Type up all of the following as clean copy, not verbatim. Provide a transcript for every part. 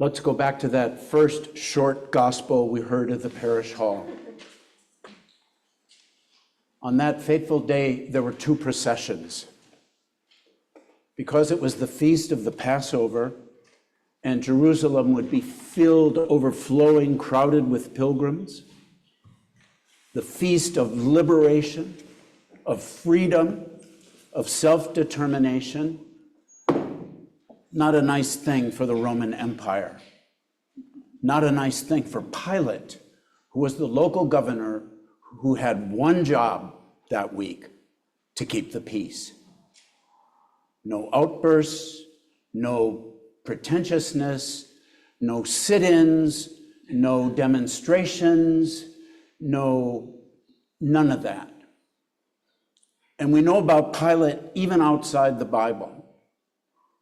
Let's go back to that first short gospel we heard at the parish hall. On that fateful day, there were two processions. Because it was the feast of the Passover, and Jerusalem would be filled, overflowing, crowded with pilgrims, the feast of liberation, of freedom, of self-determination, not a nice thing for the Roman Empire. Not a nice thing for Pilate, who was the local governor who had one job that week: to keep the peace. No outbursts, no pretentiousness, no sit-ins, no demonstrations, none of that. And we know about Pilate even outside the Bible.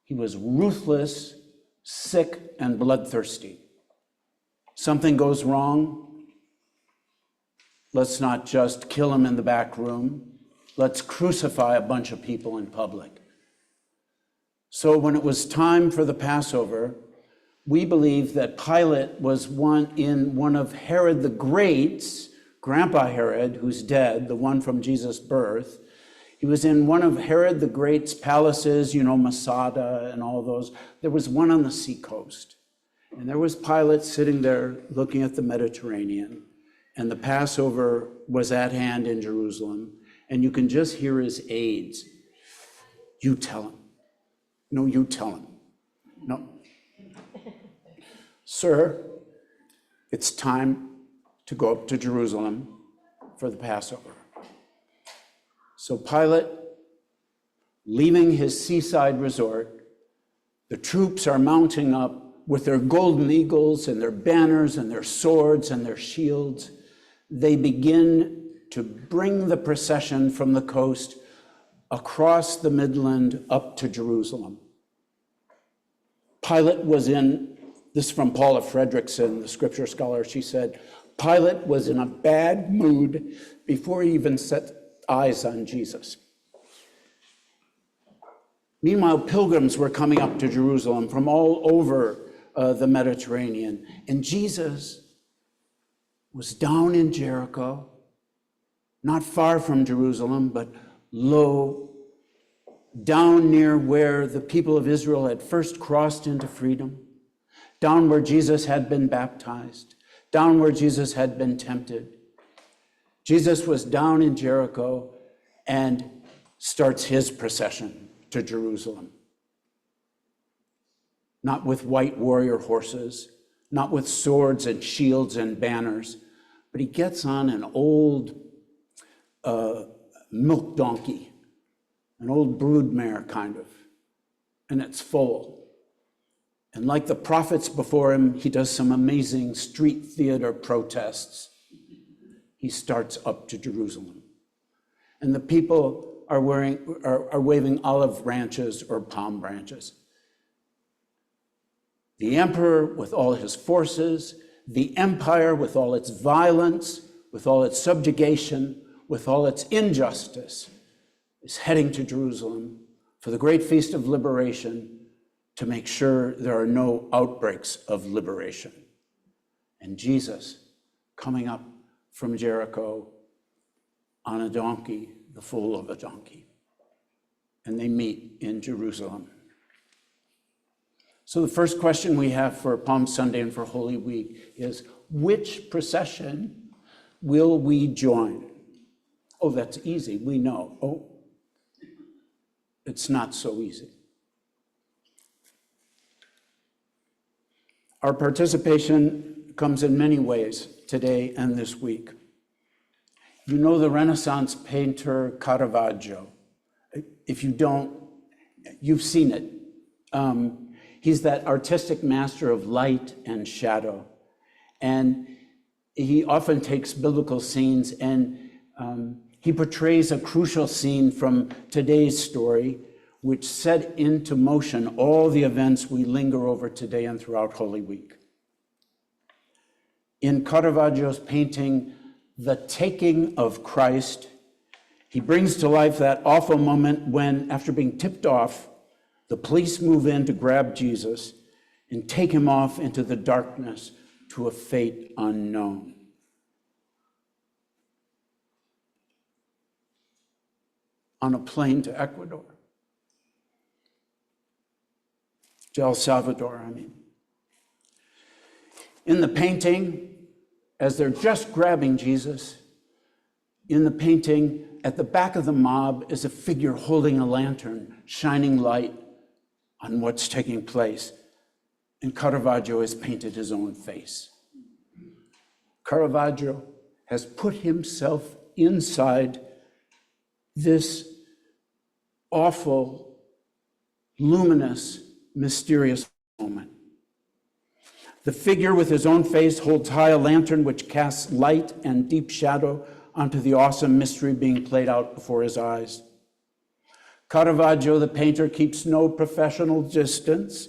He was ruthless, sick, and bloodthirsty. Something goes wrong, let's not just kill him in the back room. Let's crucify a bunch of people in public. So when it was time for the Passover, we believe that Pilate was in one of Herod the Great's, Grandpa Herod, who's dead, the one from Jesus' birth. He was in one of Herod the Great's palaces, Masada and all those. There was one on the seacoast. And there was Pilate sitting there looking at the Mediterranean. And the Passover was at hand in Jerusalem. And you can just hear his aides. You tell him. No, you tell him. No. Sir, it's time to go up to Jerusalem for the Passover. So Pilate, leaving his seaside resort, the troops are mounting up with their golden eagles and their banners and their swords and their shields. They begin to bring the procession from the coast across the Midland up to Jerusalem. Pilate was this from Paula Fredrickson, the scripture scholar. She said, Pilate was in a bad mood before he even set eyes on Jesus. Meanwhile, pilgrims were coming up to Jerusalem from all over the Mediterranean, and Jesus was down in Jericho, not far from Jerusalem, but low, down near where the people of Israel had first crossed into freedom, down where Jesus had been baptized, down where Jesus had been tempted. Jesus was down in Jericho and starts his procession to Jerusalem. Not with white warrior horses, not with swords and shields and banners, but he gets on an old milk donkey, an old broodmare kind of, and it's full. And like the prophets before him, he does some amazing street theater protests. He starts up to Jerusalem. And the people are waving olive branches or palm branches. The emperor with all his forces, the empire with all its violence, with all its subjugation, with all its injustice, is heading to Jerusalem for the great feast of liberation to make sure there are no outbreaks of liberation. And Jesus coming up from Jericho on a donkey, the foal of a donkey. And they meet in Jerusalem. So the first question we have for Palm Sunday and for Holy Week is, which procession will we join? Oh, that's easy, we know. Oh, it's not so easy. Our participation comes in many ways today and this week. You know the Renaissance painter Caravaggio. If you don't, you've seen it. He's that artistic master of light and shadow. And he often takes biblical scenes and he portrays a crucial scene from today's story, which set into motion all the events we linger over today and throughout Holy Week. In Caravaggio's painting, The Taking of Christ, he brings to life that awful moment when, after being tipped off, the police move in to grab Jesus, and take him off into the darkness to a fate unknown. On a plane to Ecuador. To El Salvador, I mean. In the painting, as they're just grabbing Jesus, in the painting, at the back of the mob is a figure holding a lantern, shining light on what's taking place. And Caravaggio has painted his own face. Caravaggio has put himself inside this awful, luminous, mysterious moment. The figure with his own face holds high a lantern which casts light and deep shadow onto the awesome mystery being played out before his eyes. Caravaggio, the painter, keeps no professional distance,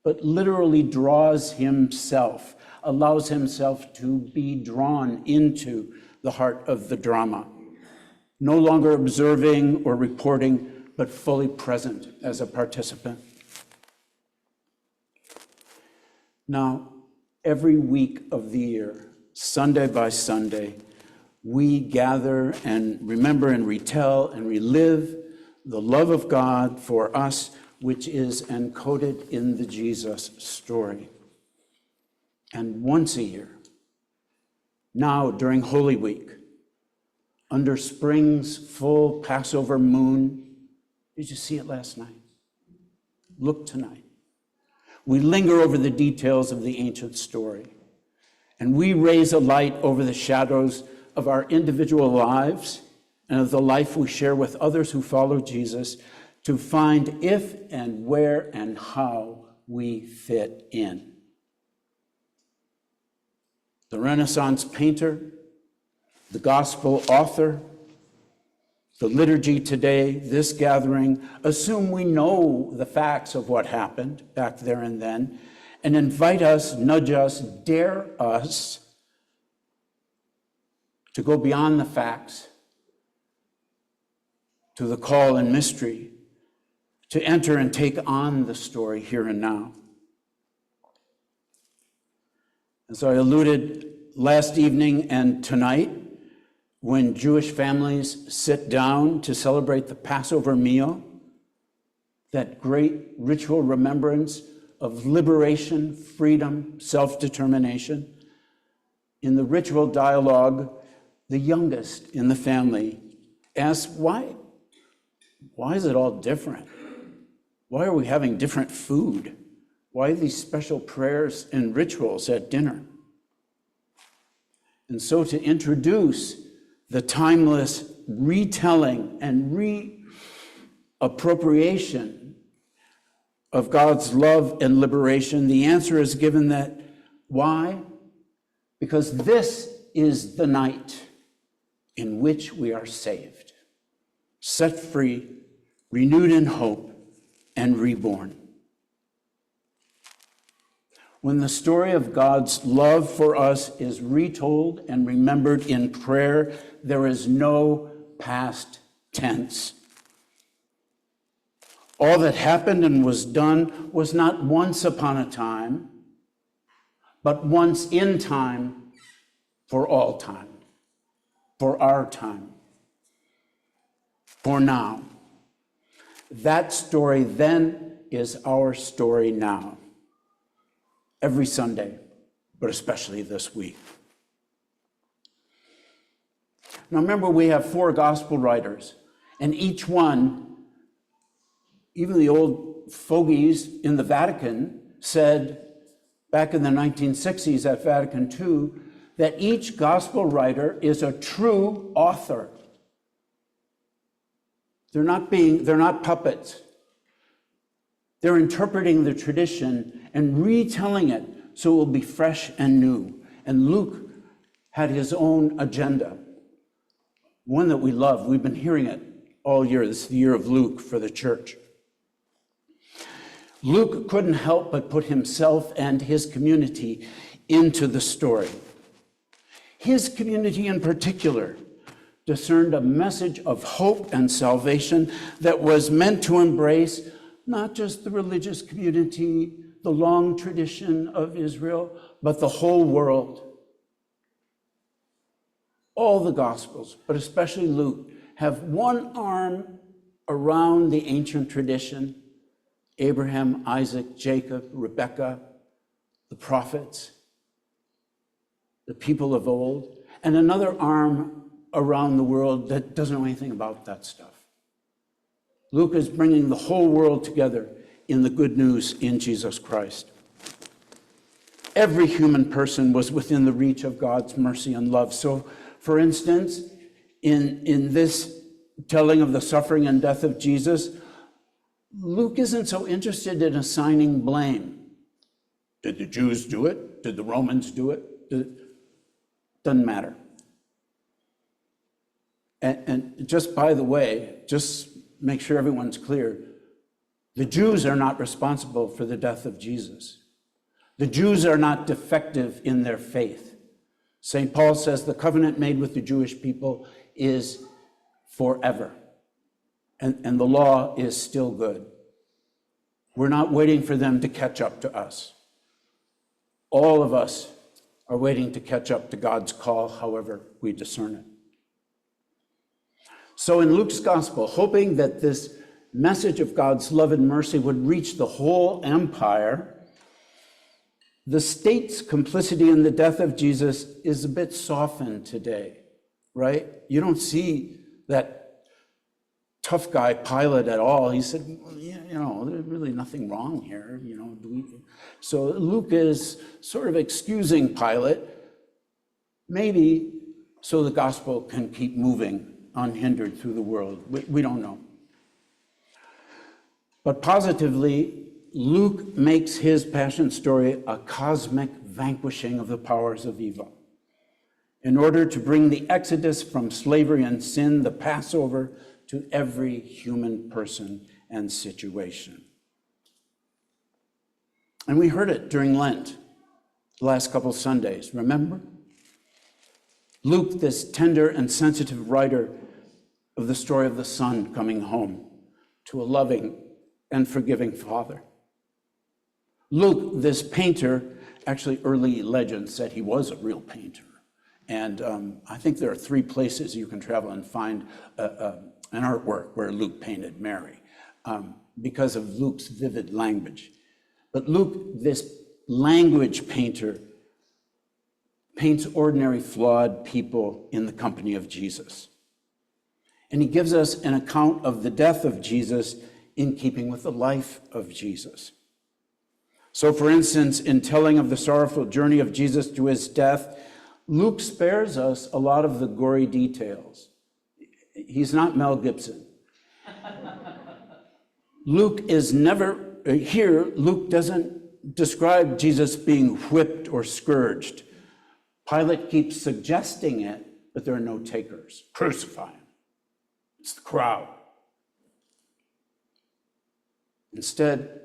but literally draws himself, allows himself to be drawn into the heart of the drama, no longer observing or reporting, but fully present as a participant. Now, every week of the year, Sunday by Sunday, we gather and remember and retell and relive the love of God for us, which is encoded in the Jesus story. And once a year, now during Holy Week, under spring's full Passover moon, did you see it last night? Look tonight. We linger over the details of the ancient story, and we raise a light over the shadows of our individual lives and of the life we share with others who follow Jesus to find if and where and how we fit in. The Renaissance painter, the gospel author, the liturgy today, this gathering, assume we know the facts of what happened back there and then, and invite us, nudge us, dare us to go beyond the facts to the call and mystery, to enter and take on the story here and now. As I alluded last evening and tonight, when Jewish families sit down to celebrate the Passover meal, that great ritual remembrance of liberation, freedom, self-determination, in the ritual dialogue, the youngest in the family asks, why is it all different? Why are we having different food? Why these special prayers and rituals at dinner? And so to introduce the timeless retelling and reappropriation of God's love and liberation, the answer is given that, why? Because this is the night in which we are saved, set free, renewed in hope, and reborn. When the story of God's love for us is retold and remembered in prayer, there is no past tense. All that happened and was done was not once upon a time, but once in time for all time, for our time, for now. That story then is our story now. Every Sunday, but especially this week. Now remember, we have 4 gospel writers, and each one, even the old fogies in the Vatican, said back in the 1960s at Vatican II, that each gospel writer is a true author. They're not puppets. They're interpreting the tradition and retelling it so it will be fresh and new. And Luke had his own agenda, one that we love. We've been hearing it all year. This is the year of Luke for the church. Luke couldn't help but put himself and his community into the story. His community in particular discerned a message of hope and salvation that was meant to embrace not just the religious community, the long tradition of Israel, but the whole world. All the Gospels, but especially Luke, have one arm around the ancient tradition: Abraham, Isaac, Jacob, Rebekah, the prophets, the people of old, and another arm around the world that doesn't know anything about that stuff. Luke is bringing the whole world together in the good news in Jesus Christ. Every human person was within the reach of God's mercy and love. So, for instance, in this telling of the suffering and death of Jesus, Luke isn't so interested in assigning blame. Did the Jews do it? Did the Romans do it? Doesn't matter. And just by the way, just make sure everyone's clear, the Jews are not responsible for the death of Jesus. The Jews are not defective in their faith. St. Paul says the covenant made with the Jewish people is forever, and the law is still good. We're not waiting for them to catch up to us. All of us are waiting to catch up to God's call, however we discern it. So in Luke's gospel, hoping that this message of God's love and mercy would reach the whole empire, the state's complicity in the death of Jesus is a bit softened today, right? You don't see that tough guy Pilate at all. He said, well, there's really nothing wrong here. So Luke is sort of excusing Pilate, maybe so the gospel can keep moving unhindered through the world. We don't know. But positively, Luke makes his passion story a cosmic vanquishing of the powers of evil in order to bring the exodus from slavery and sin, the Passover, to every human person and situation. And we heard it during Lent, the last couple Sundays, remember? Luke, this tender and sensitive writer of the story of the son coming home to a loving and forgiving father. Luke, this painter, actually early legends said he was a real painter. And I think there are 3 places you can travel and find an artwork where Luke painted Mary because of Luke's vivid language. But Luke, this language painter, paints ordinary, flawed people in the company of Jesus. And he gives us an account of the death of Jesus in keeping with the life of Jesus. So, for instance, in telling of the sorrowful journey of Jesus to his death, Luke spares us a lot of the gory details. He's not Mel Gibson. Luke doesn't describe Jesus being whipped or scourged. Pilate keeps suggesting it, but there are no takers. Crucify him. It's the crowd. Instead,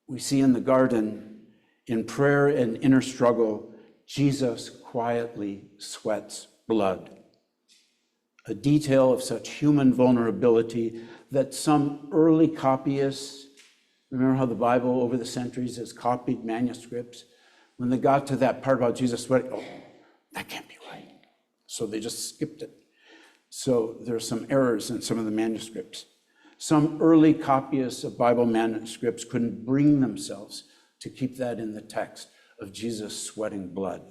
we see in the garden, in prayer and inner struggle, Jesus quietly sweats blood. A detail of such human vulnerability that some early copyists, remember how the Bible over the centuries has copied manuscripts? When they got to that part about Jesus sweating, that can't be right. So they just skipped it. So there are some errors in some of the manuscripts. Some early copyists of Bible manuscripts couldn't bring themselves to keep that in the text of Jesus sweating blood.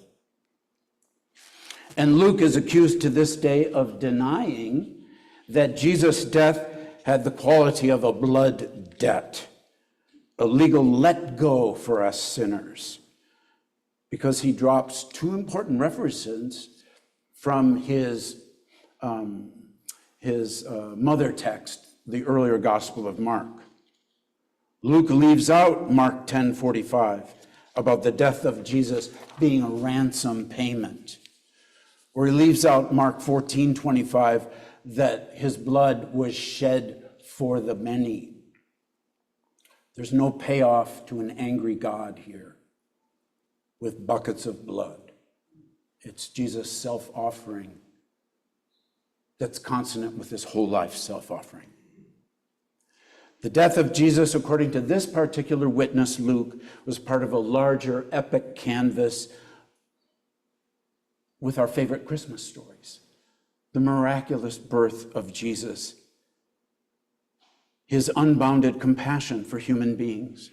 And Luke is accused to this day of denying that Jesus' death had the quality of a blood debt, a legal let go for us sinners, because he drops 2 important references from his mother text, the earlier Gospel of Mark. Luke leaves out Mark 10:45 about the death of Jesus being a ransom payment. Or he leaves out Mark 14:25 that his blood was shed for the many. There's no payoff to an angry God here with buckets of blood. It's Jesus' self-offering that's consonant with his whole life self-offering. The death of Jesus, according to this particular witness, Luke, was part of a larger epic canvas with our favorite Christmas stories. The miraculous birth of Jesus, his unbounded compassion for human beings,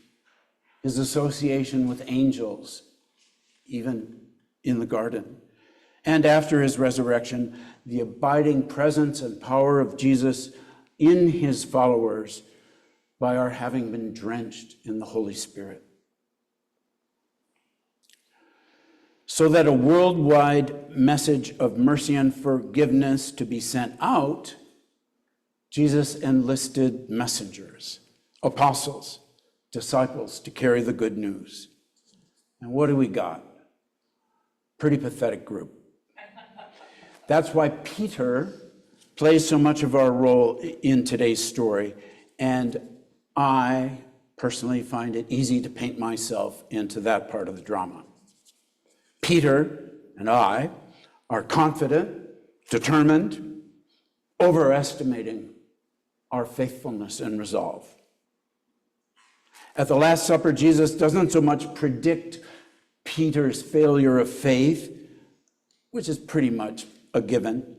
his association with angels, even in the garden, and after his resurrection, the abiding presence and power of Jesus in his followers by our having been drenched in the Holy Spirit. So that a worldwide message of mercy and forgiveness to be sent out, Jesus enlisted messengers, apostles, disciples to carry the good news. And what do we got? Pretty pathetic group. That's why Peter plays so much of our role in today's story, and I personally find it easy to paint myself into that part of the drama. Peter and I are confident, determined, overestimating our faithfulness and resolve. At the Last Supper, Jesus doesn't so much predict Peter's failure of faith, which is pretty much a given,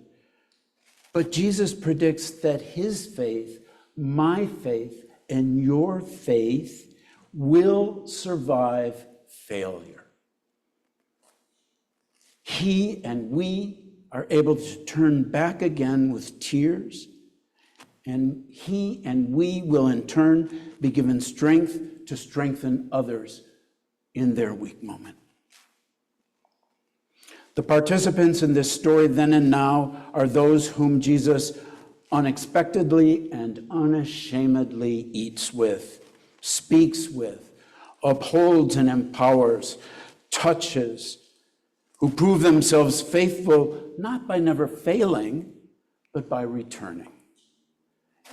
but Jesus predicts that his faith, my faith, and your faith will survive failure. He and we are able to turn back again with tears, and he and we will in turn be given strength to strengthen others in their weak moment. The participants in this story then and now are those whom Jesus unexpectedly and unashamedly eats with, speaks with, upholds and empowers, touches, who prove themselves faithful not by never failing, but by returning,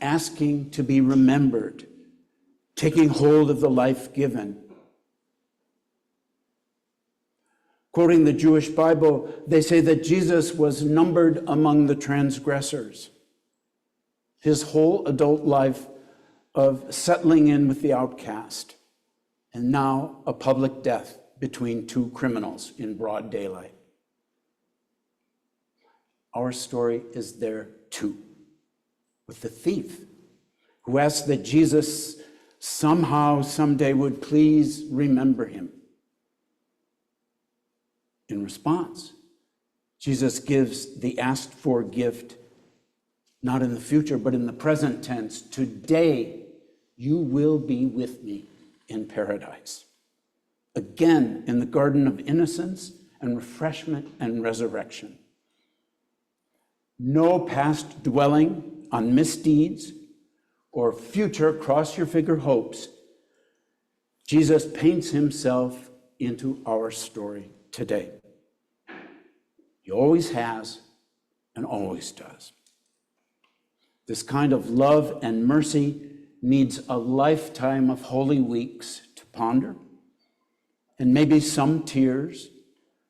asking to be remembered, taking hold of the life given. Quoting the Jewish Bible, they say that Jesus was numbered among the transgressors. His whole adult life of settling in with the outcast, and now a public death between two criminals in broad daylight. Our story is there too, with the thief who asks that Jesus somehow, someday would please remember him. In response, Jesus gives the asked for gift, not in the future, but in the present tense. Today, you will be with me in paradise. Again, in the garden of innocence and refreshment and resurrection. No past dwelling on misdeeds or future cross-your-finger hopes. Jesus paints himself into our story today. He always has and always does. This kind of love and mercy needs a lifetime of holy weeks to ponder, and maybe some tears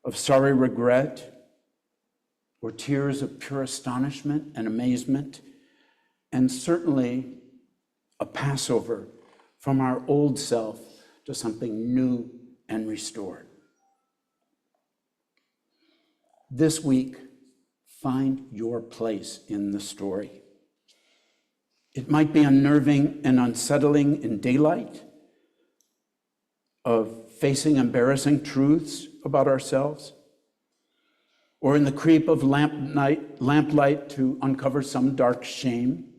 of sorry regret, or tears of pure astonishment and amazement, and certainly a Passover from our old self to something new and restored. This week, find your place in the story. It might be unnerving and unsettling in daylight, of facing embarrassing truths about ourselves, or in the creep of lamplight to uncover some dark shame.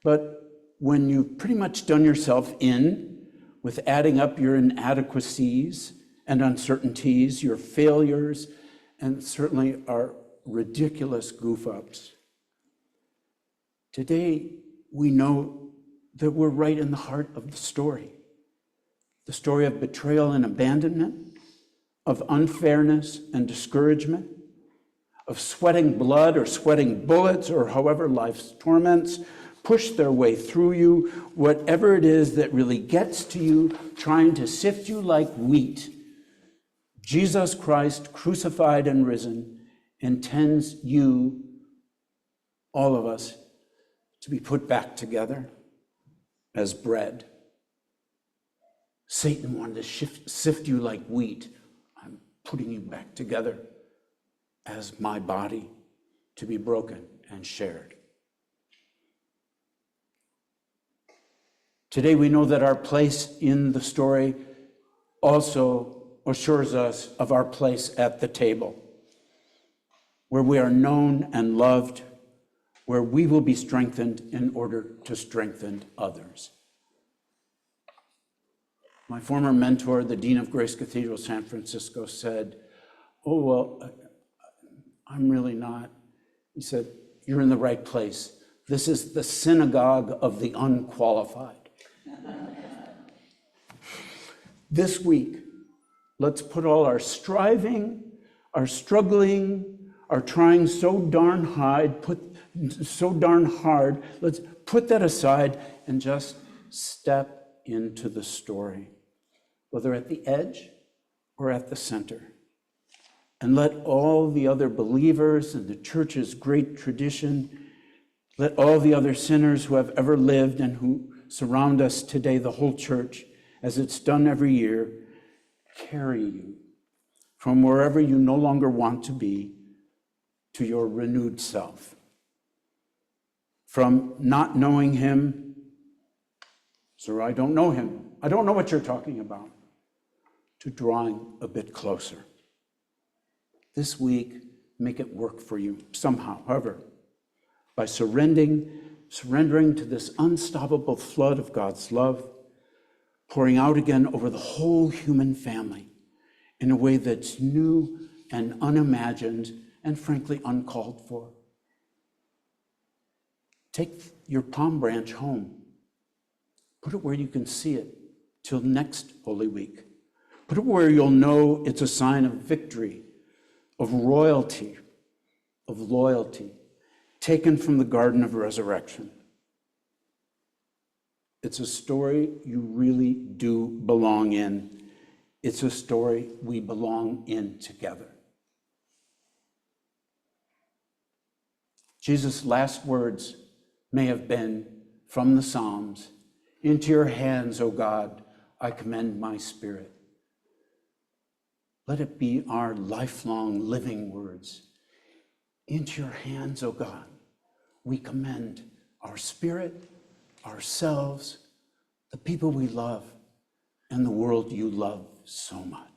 But when you've pretty much done yourself in with adding up your inadequacies and uncertainties, your failures, and certainly our ridiculous goof-ups, today we know that we're right in the heart of the story of betrayal and abandonment, of unfairness and discouragement, of sweating blood or sweating bullets, or however life's torments push their way through you, whatever it is that really gets to you, trying to sift you like wheat. Jesus Christ, crucified and risen, intends you, all of us, to be put back together as bread. Satan wanted to sift you like wheat. I'm putting you back together as my body to be broken and shared. Today we know that our place in the story also assures us of our place at the table, where we are known and loved, where we will be strengthened in order to strengthen others. My former mentor, the Dean of Grace Cathedral, San Francisco, said, "Oh, well, I'm really not." He said, "You're in the right place. This is the synagogue of the unqualified." This week, let's put all our striving, our struggling, our trying so darn hard, let's put that aside and just step into the story, whether at the edge or at the center. And let all the other believers in the church's great tradition, let all the other sinners who have ever lived and who surround us today, the whole church, as it's done every year, carry you from wherever you no longer want to be to your renewed self. From not knowing him, "Sir, I don't know him. I don't know what you're talking about," to drawing a bit closer. This week, make it work for you somehow, however, by surrendering to this unstoppable flood of God's love, pouring out again over the whole human family in a way that's new and unimagined and frankly uncalled for. Take your palm branch home. Put it where you can see it till next Holy Week. Put it where you'll know it's a sign of victory, of royalty, of loyalty, taken from the Garden of Resurrection. It's a story you really do belong in. It's a story we belong in together. Jesus' last words may have been from the Psalms, "Into your hands, O God, I commend my spirit." Let it be our lifelong living words. Into your hands, O God, we commend our spirit, ourselves, the people we love, and the world you love so much.